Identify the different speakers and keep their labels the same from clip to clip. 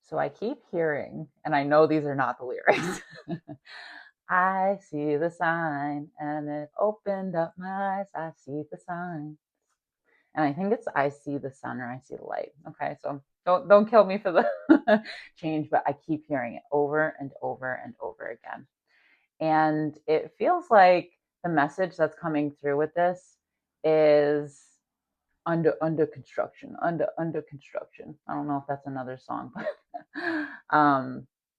Speaker 1: So I keep hearing, and I know these are not the lyrics. I see the sign and it opened up my eyes. I see the sign. And I think it's I see the sun or I see the light. Okay, so don't kill me for the change, but I keep hearing it over and over and over again. And it feels like the message that's coming through with this is under construction, under construction. I don't know if that's another song, but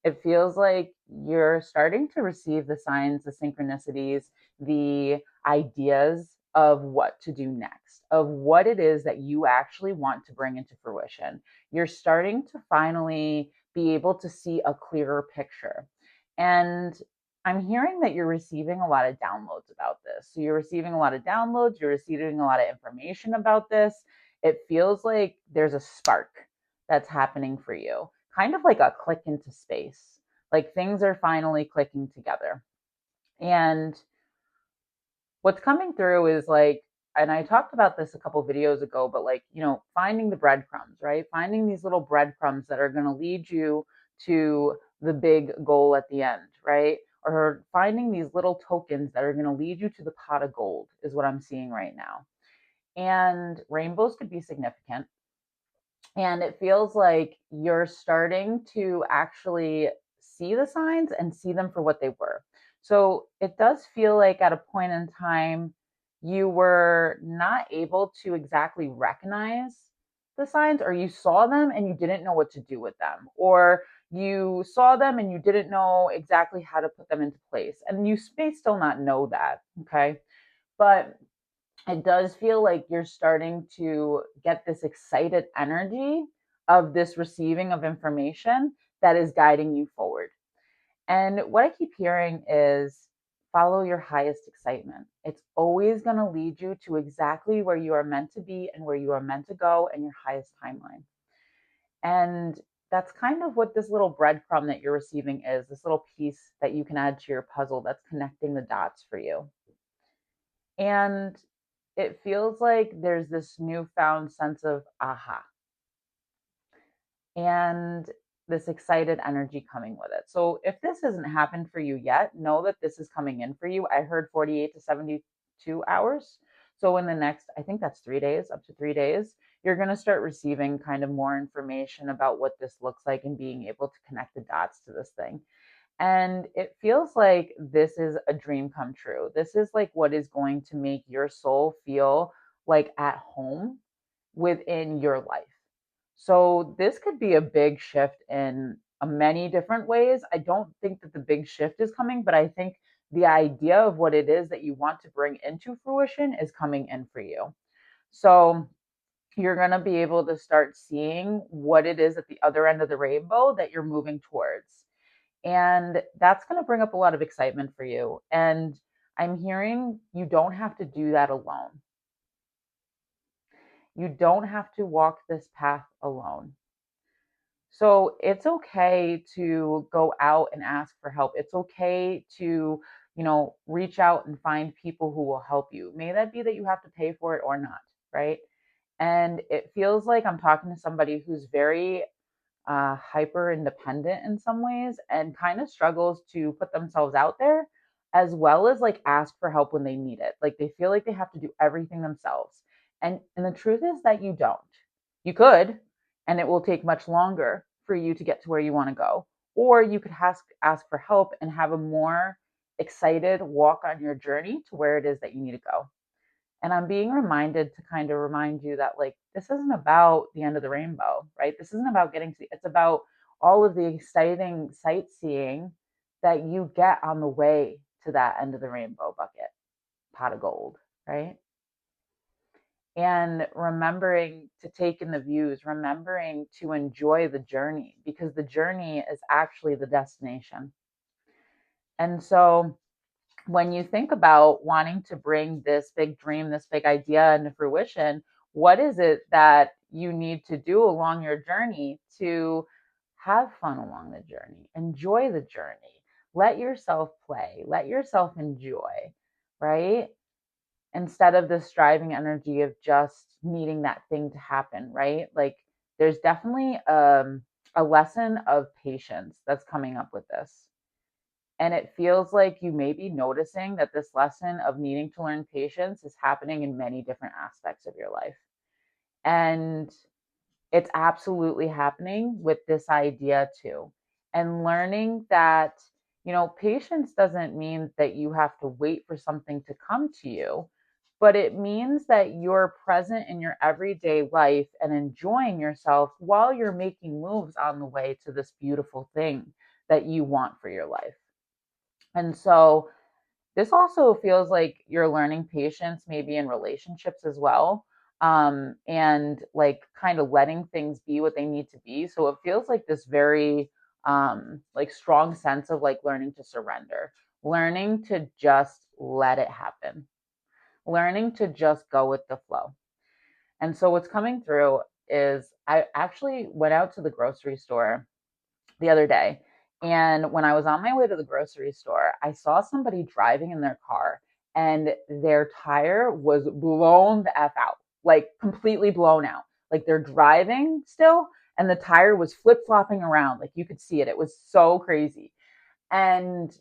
Speaker 1: it feels like you're starting to receive the signs, the synchronicities, the ideas of what to do next, of what it is that you actually want to bring into fruition. You're starting to finally be able to see a clearer picture. And I'm hearing that you're receiving a lot of downloads about this. So you're receiving a lot of downloads, you're receiving a lot of information about this. It feels like there's a spark that's happening for you, kind of like a click into space. Like things are finally clicking together. And what's coming through is like, and I talked about this a couple videos ago, but like, finding the breadcrumbs, right? Finding these little breadcrumbs that are going to lead you to the big goal at the end, right? Or finding these little tokens that are going to lead you to the pot of gold is what I'm seeing right now. And rainbows could be significant. And it feels like you're starting to actually see the signs and see them for what they were. So it does feel like at a point in time, you were not able to exactly recognize the signs, or you saw them and you didn't know what to do with them, or you saw them and you didn't know exactly how to put them into place. And you may still not know that. Okay. But it does feel like you're starting to get this excited energy of this receiving of information that is guiding you forward. And what I keep hearing is follow your highest excitement. It's always going to lead you to exactly where you are meant to be and where you are meant to go and your highest timeline. And that's kind of what this little breadcrumb that you're receiving is, this little piece that you can add to your puzzle that's connecting the dots for you. And it feels like there's this newfound sense of aha and this excited energy coming with it. So if this hasn't happened for you yet, know that this is coming in for you. I heard 48 to 72 hours. So in the next, I think that's 3 days, up to 3 days, you're going to start receiving kind of more information about what this looks like and being able to connect the dots to this thing. And it feels like this is a dream come true. This is like what is going to make your soul feel like at home within your life. So this could be a big shift in many different ways. I don't think that the big shift is coming, but I think the idea of what it is that you want to bring into fruition is coming in for you. So you're going to be able to start seeing what it is at the other end of the rainbow that you're moving towards. And that's going to bring up a lot of excitement for you. And I'm hearing you don't have to do that alone. You don't have to walk this path alone. So it's okay to go out and ask for help. It's okay to, reach out and find people who will help you. May that be that you have to pay for it or not, right? And it feels like I'm talking to somebody who's very hyper independent in some ways and kind of struggles to put themselves out there as well as like ask for help when they need it. Like they feel like they have to do everything themselves. And the truth is that you don't. You could, and it will take much longer for you to get to where you want to go. Or you could ask for help and have a more excited walk on your journey to where it is that you need to go. And I'm being reminded to kind of remind you that like this isn't about the end of the rainbow, right? This isn't about getting to, it's about all of the exciting sightseeing that you get on the way to that end of the rainbow bucket, pot of gold, right? And remembering to take in the views, remembering to enjoy the journey because the journey is actually the destination. And so when you think about wanting to bring this big dream, this big idea into fruition, what is it that you need to do along your journey to have fun along the journey, enjoy the journey, let yourself play, let yourself enjoy, right? Instead of the striving energy of just needing that thing to happen, right? Like there's definitely a lesson of patience that's coming up with this. And it feels like you may be noticing that this lesson of needing to learn patience is happening in many different aspects of your life. And it's absolutely happening with this idea too. And learning that, patience doesn't mean that you have to wait for something to come to you, but it means that you're present in your everyday life and enjoying yourself while you're making moves on the way to this beautiful thing that you want for your life. And so this also feels like you're learning patience maybe in relationships as well. And like kind of letting things be what they need to be. So it feels like this very like strong sense of like learning to surrender, learning to just let it happen, learning to just go with the flow. And so what's coming through is I actually went out to the grocery store the other day. And when I was on my way to the grocery store, I saw somebody driving in their car and their tire was blown the F out, like completely blown out. Like they're driving still and the tire was flip flopping around. Like you could see it. It was so crazy. And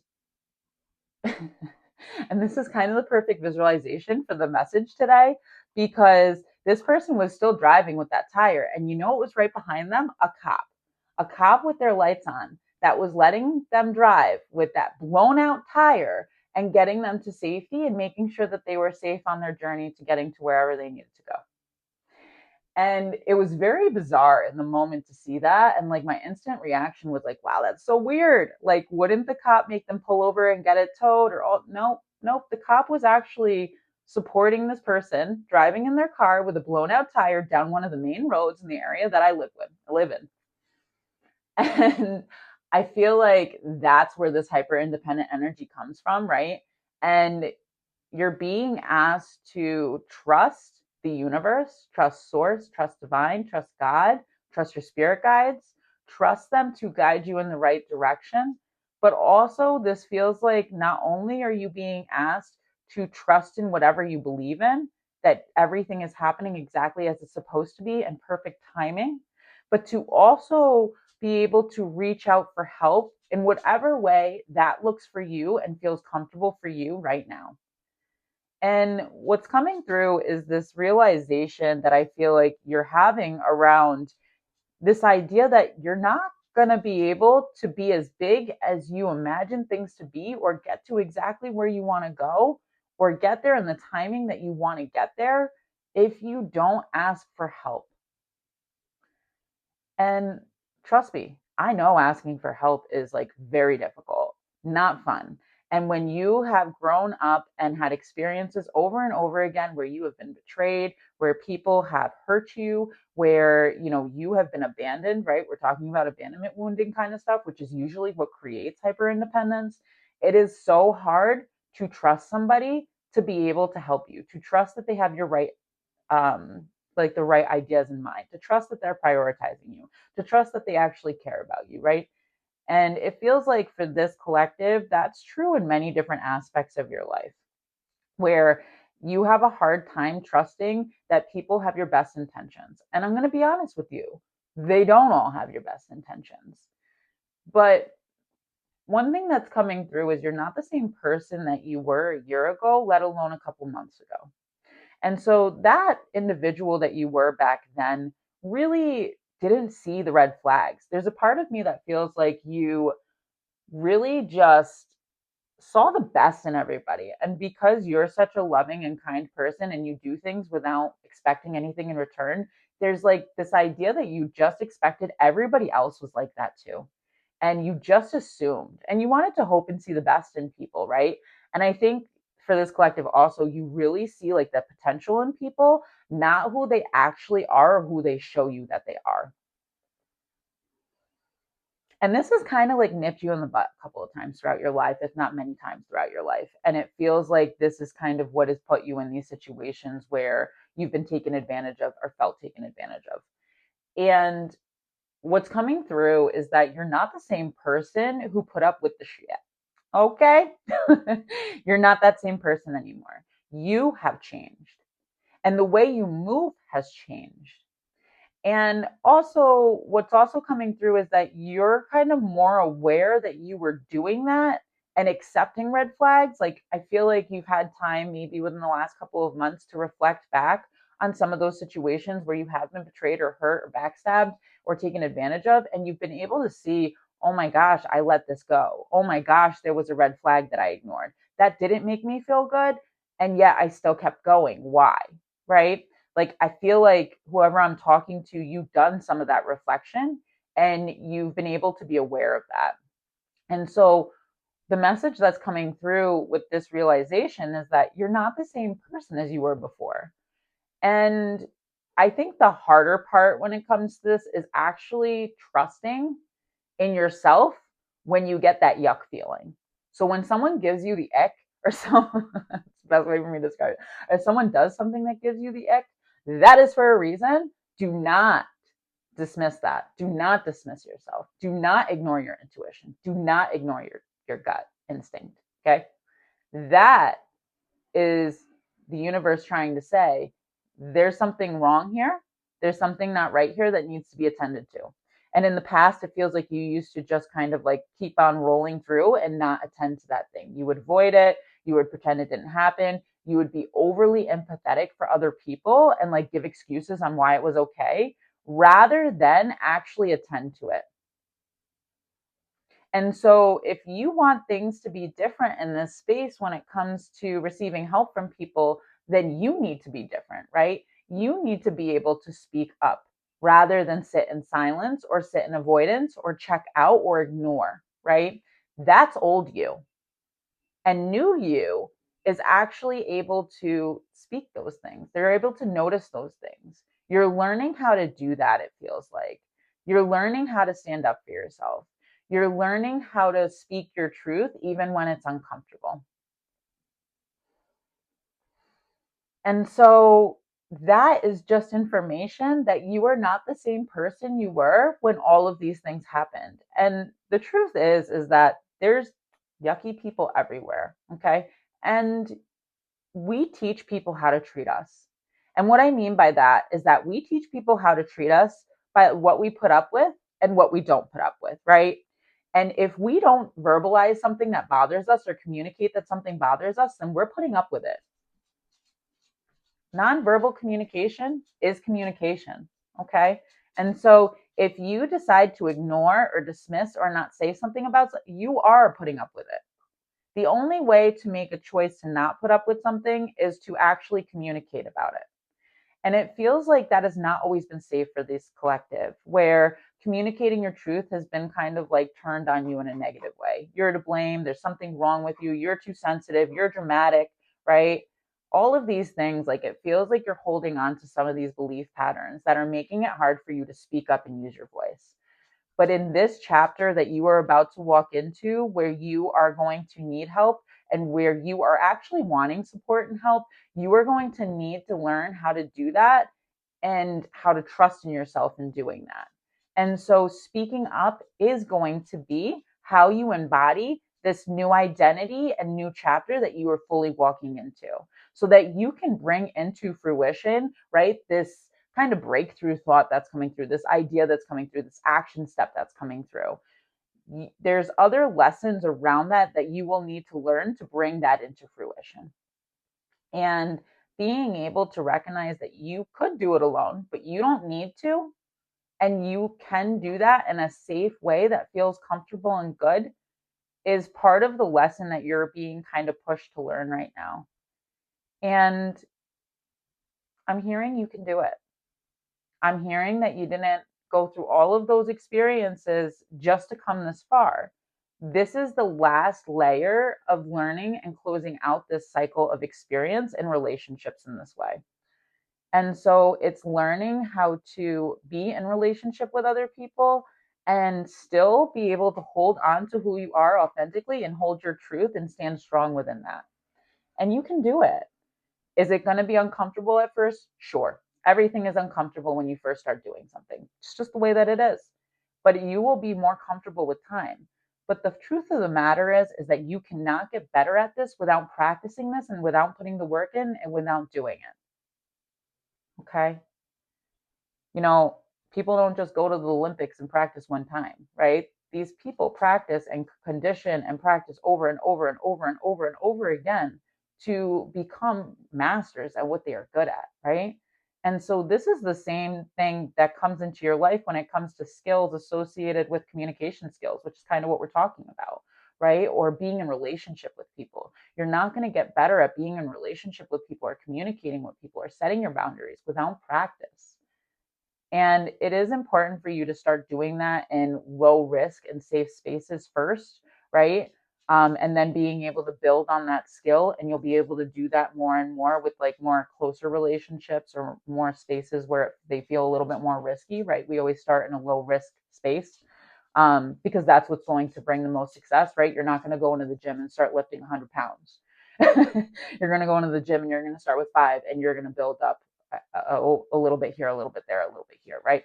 Speaker 1: and this is kind of the perfect visualization for the message today because this person was still driving with that tire. And you know what was right behind them? A cop with their lights on that was letting them drive with that blown out tire and getting them to safety and making sure that they were safe on their journey to getting to wherever they needed to go. And it was very bizarre in the moment to see that. And like my instant reaction was like, wow, that's so weird. Like, wouldn't the cop make them pull over and get it towed? Or, oh, nope, nope. The cop was actually supporting this person driving in their car with a blown out tire down one of the main roads in the area that I live in. And I feel like that's where this hyper independent energy comes from, right? And you're being asked to trust the universe, trust source, trust divine, trust God, trust your spirit guides, trust them to guide you in the right direction. But also, this feels like not only are you being asked to trust in whatever you believe in, that everything is happening exactly as it's supposed to be and perfect timing, but to also be able to reach out for help in whatever way that looks for you and feels comfortable for you right now. And what's coming through is this realization that I feel like you're having around this idea that you're not going to be able to be as big as you imagine things to be, or get to exactly where you want to go, or get there in the timing that you want to get there if you don't ask for help. And trust me, I know asking for help is like very difficult, not fun. And when you have grown up and had experiences over and over again where you have been betrayed, where people have hurt you, where you have been abandoned, right? We're talking about abandonment wounding kind of stuff, which is usually what creates hyper independence. It is so hard to trust somebody to be able to help you, to trust that they have your right like the right ideas in mind, to trust that they're prioritizing you, to trust that they actually care about you, right? And it feels like for this collective, that's true in many different aspects of your life, where you have a hard time trusting that people have your best intentions. And I'm going to be honest with you, they don't all have your best intentions. But one thing that's coming through is you're not the same person that you were a year ago, let alone a couple months ago. And so that individual that you were back then really didn't see the red flags. There's a part of me that feels like you really just saw the best in everybody. And because you're such a loving and kind person and you do things without expecting anything in return, there's like this idea that you just expected everybody else was like that too. And you just assumed and you wanted to hope and see the best in people, right? And I think for this collective also, you really see like the potential in people, not who they actually are or who they show you that they are. And this has kind of like nipped you in the butt a couple of times throughout your life, if not many times throughout your life. And it feels like this is kind of what has put you in these situations where you've been taken advantage of or felt taken advantage of. And what's coming through is that you're not the same person who put up with the shit. Okay? You're not that same person anymore. You have changed. And the way you move has changed. And also, what's also coming through is that you're kind of more aware that you were doing that and accepting red flags. Like, I feel like you've had time, maybe within the last couple of months, to reflect back on some of those situations where you have been betrayed or hurt or backstabbed or taken advantage of. And you've been able to see, oh my gosh, I let this go. Oh my gosh, there was a red flag that I ignored. That didn't make me feel good. And yet I still kept going. Why? Right? Like, I feel like whoever I'm talking to, you've done some of that reflection and you've been able to be aware of that. And so the message that's coming through with this realization is that you're not the same person as you were before. And I think the harder part when it comes to this is actually trusting in yourself when you get that yuck feeling. So when someone gives you the ick, or some that's the best way for me to describe it. If someone does something that gives you the ick, that is for a reason. Do not dismiss that. Do not dismiss yourself. Do not ignore your intuition. Do not ignore your gut instinct. Okay. That is the universe trying to say, there's something wrong here. There's something not right here that needs to be attended to. And in the past, it feels like you used to just kind of like keep on rolling through and not attend to that thing. You would avoid it. You would pretend it didn't happen. You would be overly empathetic for other people and like give excuses on why it was okay rather than actually attend to it. And so, if you want things to be different in this space when it comes to receiving help from people, then you need to be different, right? You need to be able to speak up rather than sit in silence or sit in avoidance or check out or ignore, right? That's old you. And new you is actually able to speak those things. They're able to notice those things. You're learning how to do that, it feels like. You're learning how to stand up for yourself. You're learning how to speak your truth even when it's uncomfortable. And so that is just information that you are not the same person you were when all of these things happened. And the truth is that there's yucky people everywhere, okay? And we teach people how to treat us. And what I mean by that is that we teach people how to treat us by what we put up with and what we don't put up with, right? And if we don't verbalize something that bothers us or communicate that something bothers us, then we're putting up with it. Nonverbal communication is communication, okay? And so if you decide to ignore or dismiss or not say something about it, you are putting up with it. The only way to make a choice to not put up with something is to actually communicate about it. And it feels like that has not always been safe for this collective, where communicating your truth has been kind of like turned on you in a negative way. You're to blame. There's something wrong with you. You're too sensitive. You're dramatic, right? All of these things, like it feels like you're holding on to some of these belief patterns that are making it hard for you to speak up and use your voice. But in this chapter that you are about to walk into, where you are going to need help and where you are actually wanting support and help, you are going to need to learn how to do that and how to trust in yourself in doing that. And so speaking up is going to be how you embody this new identity and new chapter that you are fully walking into so that you can bring into fruition, right? This kind of breakthrough thought that's coming through, this idea that's coming through, this action step that's coming through. There's other lessons around that that you will need to learn to bring that into fruition. And being able to recognize that you could do it alone, but you don't need to. And you can do that in a safe way that feels comfortable and good is part of the lesson that you're being kind of pushed to learn right now. And I'm hearing you can do it. I'm hearing that you didn't go through all of those experiences just to come this far. This is the last layer of learning and closing out this cycle of experience and relationships in this way. And so it's learning how to be in relationship with other people and still be able to hold on to who you are authentically and hold your truth and stand strong within that. And you can do it. Is it going to be uncomfortable at first? Sure. Everything is uncomfortable when you first start doing something. It's just the way that it is. But you will be more comfortable with time. But the truth of the matter is that you cannot get better at this without practicing this and without putting the work in and without doing it. Okay? You know, People don't just go to the Olympics and practice one time, right? These people practice and condition and practice over and over and over and over and over again to become masters at what they are good at, right? And so this is the same thing that comes into your life when it comes to skills associated with communication skills, which is kind of what we're talking about, right? Or being in relationship with people. You're not going to get better at being in relationship with people or communicating with people or setting your boundaries without practice. And it is important for you to start doing that in low risk and safe spaces first, right? And then being able to build on that skill, and you'll be able to do that more and more with like more closer relationships or more spaces where they feel a little bit more risky, right? We always start in a low risk space, because that's what's going to bring the most success, right? You're not going to go into the gym and start lifting 100 pounds. You're going to go into the gym and you're going to start with 5, and you're going to build up a little bit here, a little bit there, a little bit here, right?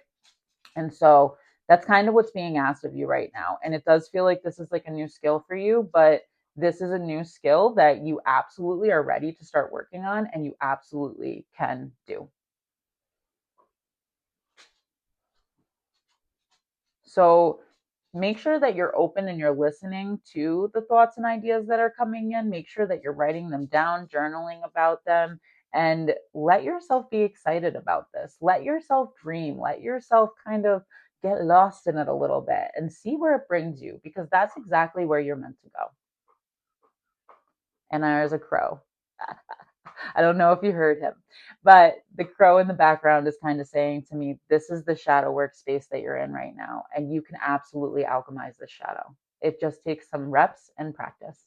Speaker 1: And so that's kind of what's being asked of you right now. And it does feel like this is like a new skill for you, but this is a new skill that you absolutely are ready to start working on, and you absolutely can do. So make sure that you're open and you're listening to the thoughts and ideas that are coming in. Make sure that you're writing them down, journaling about them, and let yourself be excited about this. Let yourself dream. Let yourself kind of get lost in it a little bit and see where it brings you, because that's exactly where you're meant to go. And there's a crow. I don't know if you heard him, but the crow in the background is kind of saying to me, this is the shadow work space that you're in right now, and you can absolutely alchemize this shadow. It just takes some reps and practice.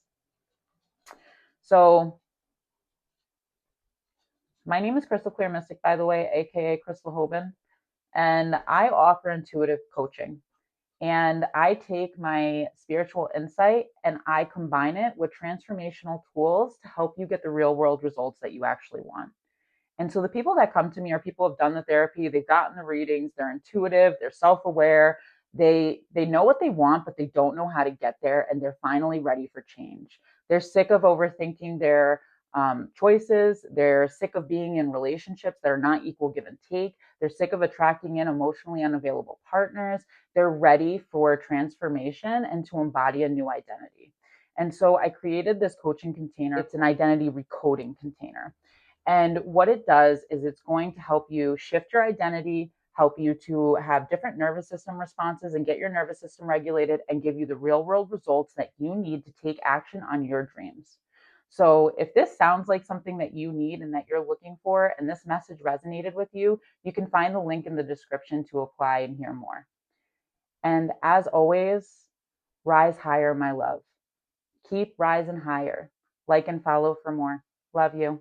Speaker 1: So my name is Crystal Clear Mystic, by the way, aka Crystal Hoban, and I offer intuitive coaching. And I take my spiritual insight and I combine it with transformational tools to help you get the real world results that you actually want. And so the people that come to me are people who have done the therapy, they've gotten the readings, they're intuitive, they're self-aware, they know what they want, but they don't know how to get there, and they're finally ready for change. They're sick of overthinking their choices. They're sick of being in relationships that are not equal give and take. They're sick of attracting in emotionally unavailable partners. They're ready for transformation and to embody a new identity. And so I created this coaching container. It's an identity recoding container. And what it does is it's going to help you shift your identity, help you to have different nervous system responses and get your nervous system regulated, and give you the real world results that you need to take action on your dreams. So if this sounds like something that you need and that you're looking for, and this message resonated with you, you can find the link in the description to apply and hear more. And as always, rise higher, my love. Keep rising higher. Like and follow for more. Love you.